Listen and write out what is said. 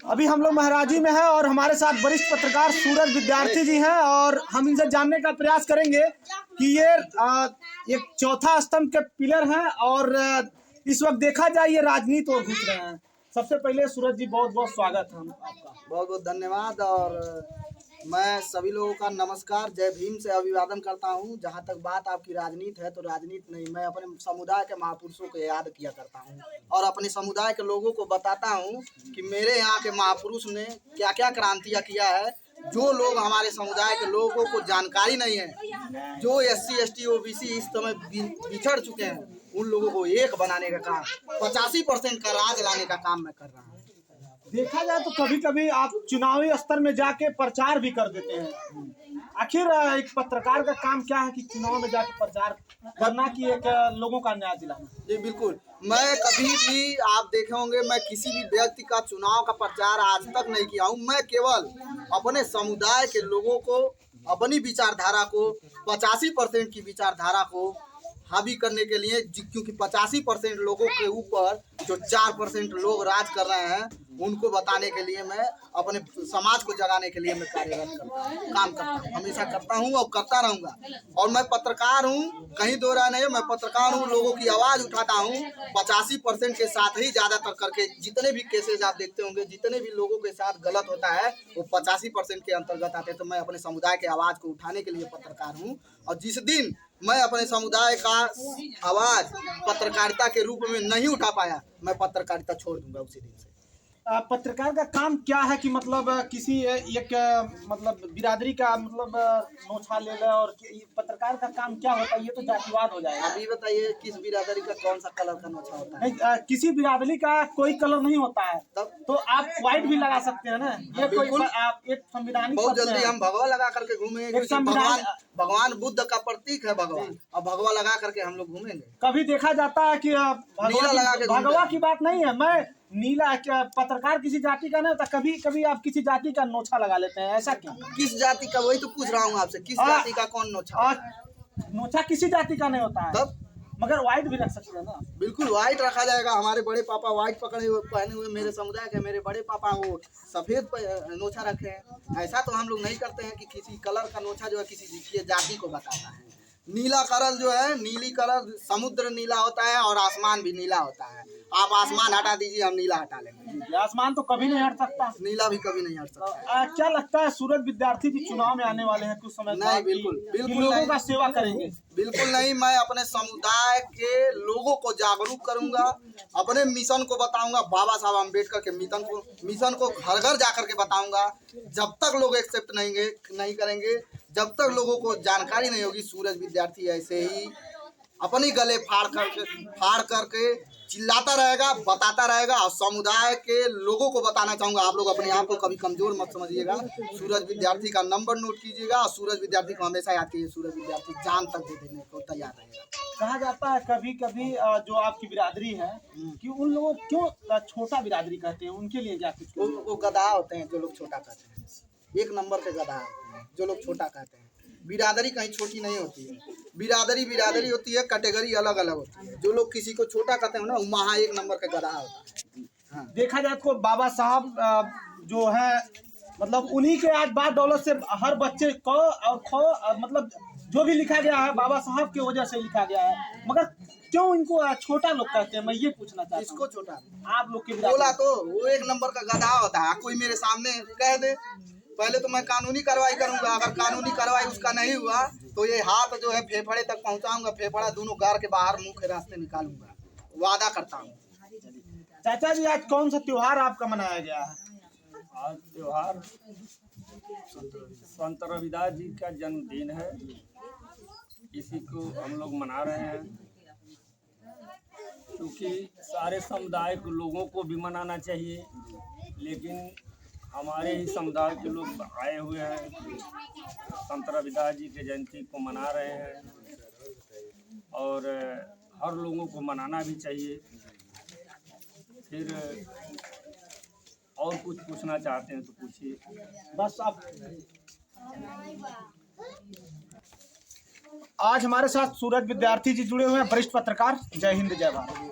अभी हम लोग महाराजी में हैं और हमारे साथ वरिष्ठ पत्रकार सूरज विद्यार्थी जी हैं और हम इनसे जानने का प्रयास करेंगे कि ये एक चौथा स्तंभ के पिलर हैं और इस वक्त देखा जाए ये राजनीति और घुस रहे हैं। सबसे पहले सूरज जी बहुत बहुत स्वागत है आपका। बहुत बहुत धन्यवाद और मैं सभी लोगों का नमस्कार जय भीम से अभिवादन करता हूं। जहां तक बात आपकी राजनीति है तो राजनीति नहीं, मैं अपने समुदाय के महापुरुषों को याद किया करता हूं और अपने समुदाय के लोगों को बताता हूं कि मेरे यहाँ के महापुरुष ने क्या क्या क्रांतियाँ किया है। जो लोग हमारे समुदाय के लोगों को जानकारी नहीं है, जो SC ST OBC इस समय बिछड़ चुके हैं, उन लोगों को एक बनाने का काम, 85% का राज लाने का काम मैं कर रहा हूँ। देखा जाए तो कभी कभी आप चुनावी स्तर में जाके प्रचार भी कर देते हैं। आखिर एक पत्रकार का काम क्या है कि चुनाव में जाके प्रचार करना कि एक लोगों का न्याय दिलाना? जी बिल्कुल, मैं कभी भी आप देखे होंगे मैं किसी भी व्यक्ति का चुनाव का प्रचार आज तक नहीं किया हूँ। मैं केवल अपने समुदाय के लोगों को, अपनी विचारधारा को, 85% की विचारधारा को हावी करने के लिए, क्योंकि 85% लोगों के ऊपर जो 4% लोग राज कर रहे हैं, उनको बताने के लिए मैं अपने समाज को जगाने के लिए मैं कार्यरत करता हूँ, काम करता हूँ, हमेशा करता हूँ और करता रहूँगा। और मैं पत्रकार हूँ, कहीं दो राय नहीं, मैं पत्रकार हूँ, लोगों की आवाज़ उठाता हूँ। 85% के साथ ही ज़्यादातर करके जितने भी केसेज आप देखते होंगे, जितने भी लोगों के साथ गलत होता है वो 85% के अंतर्गत आते हैं। तो मैं अपने समुदाय के आवाज़ को उठाने के लिए पत्रकार हूँ और जिस दिन मैं अपने समुदाय का आवाज़ पत्रकारिता के रूप में नहीं उठा पाया, मैं पत्रकारिता छोड़ दूंगा उसी दिन से। पत्रकार का काम क्या है कि मतलब किसी एक मतलब बिरादरी का मतलब नोछा ले ले, और पत्रकार का काम क्या होता है? ये तो जातिवाद हो जाएगा। अभी बताइए किस बिरादरी का कौन सा कलर का नोछा होता है? नहीं, किसी बिरादरी का कोई कलर नहीं होता है, तब तो आप व्हाइट भी लगा सकते हैं ना। ये कोई आप एक संविधानिक बहुत जल्दी हम भगवा लगा करके घूमेंगे। भगवान बुद्ध का प्रतीक है भगवान, और भगवा लगा करके हम लोग घूमेंगे। कभी देखा जाता है कि भगवा की बात नहीं है, मैं नीला पत्रकार किसी जाति का नहीं होता। कभी कभी आप किसी जाति का नोछा लगा लेते हैं, ऐसा क्यों? किस जाति का, वही तो पूछ रहा हूँ आपसे, किस जाति का कौन नोछा? नोछा किसी जाति का नहीं होता है, तब मगर व्हाइट भी रख सकते हैं ना। बिल्कुल व्हाइट रखा जाएगा। हमारे बड़े पापा व्हाइट पकड़े हुए पहने हुए, मेरे समुदाय के मेरे बड़े पापा वो सफेद नोछा रखे हैं। ऐसा तो हम लोग नहीं करते हैं कि किसी कलर का नोछा जो है किसी जाति को बताता है। नीला कलर जो है, नीली कलर समुद्र नीला होता है और आसमान भी नीला होता है। आप आसमान हटा दीजिए, हम नीला हटा लेंगे। आसमान तो कभी नहीं हट सकता, नीला भी कभी नहीं हट सकता। क्या लगता है सूरज विद्यार्थी जी चुनाव में आने वाले हैं कुछ समय? नहीं, बिल्कुल बिल्कुल लोगों का सेवा करेंगे? बिल्कुल नहीं, मैं अपने समुदाय के लोगों को जागरूक करूंगा, अपने मिशन को बताऊंगा, बाबा साहब अम्बेडकर के मिशन को घर घर जाकर के बताऊंगा। जब तक लोग एक्सेप्ट नहीं करेंगे, जब तक लोगों को जानकारी नहीं होगी, सूरज विद्यार्थी ऐसे ही अपनी गले फाड़ करके चिल्लाता रहेगा, बताता रहेगा। और समुदाय के लोगों को बताना चाहूँगा, आप लोग अपने आप को कभी कमजोर मत समझिएगा। सूरज विद्यार्थी का नंबर नोट कीजिएगा और सूरज विद्यार्थी को हमेशा याद कीजिए। सूरज विद्यार्थी जान तक दे देने को तैयार रहेगा। कहा जाता है कभी कभी जो आपकी बिरादरी है कि उन लोगों क्यों छोटा बिरादरी कहते हैं, उनके लिए क्या कुछ? वो गधा होते हैं जो लोग छोटा कहते हैं, एक नंबर के गधा होते हैं जो लोग छोटा कहते हैं। बिरादरी कहीं छोटी नहीं होती है, बिरादरी होती है, कैटेगरी अलग अलग होती है। जो लोग किसी को छोटा कहते हैं ना, वहाँ एक नंबर का गधा होता है। हाँ। देखा जाए तो बाबा साहब जो है मतलब उन्हीं के आज बाद दौलत से हर बच्चे को और मतलब जो भी लिखा गया है बाबा साहब की वजह से लिखा गया है, मगर क्यों इनको छोटा लोग कहते हैं? मैं ये पूछना चाहता हूँ। इसको छोटा आप लोग के बोला तो वो एक नंबर का गधा होता है। कोई मेरे सामने कह दे, पहले तो मैं कानूनी कार्रवाई करूंगा। अगर कानूनी कार्रवाई उसका नहीं हुआ तो ये हाथ जो है फेफड़े तक पहुंचाऊंगा, फेफड़ा दोनों गार के बाहर मुंह के रास्ते निकालूंगा, वादा करता हूँ। चाचा जी, आज कौन सा त्योहार आपका मनाया गया है? आज त्योहार संत रविदास जी का जन्मदिन है, इसी को हम लोग मना रहे हैं। क्योंकि सारे समुदाय के लोगों को भी मनाना चाहिए, लेकिन हमारे ही समुदाय के लोग आए हुए हैं, संत रविदास जी के जयंती को मना रहे हैं और हर लोगों को मनाना भी चाहिए। फिर और कुछ पूछना चाहते हैं तो पूछिए। बस आप आज हमारे साथ सूरज विद्यार्थी जी जुड़े हुए हैं, वरिष्ठ पत्रकार। जय हिंद, जय भारत।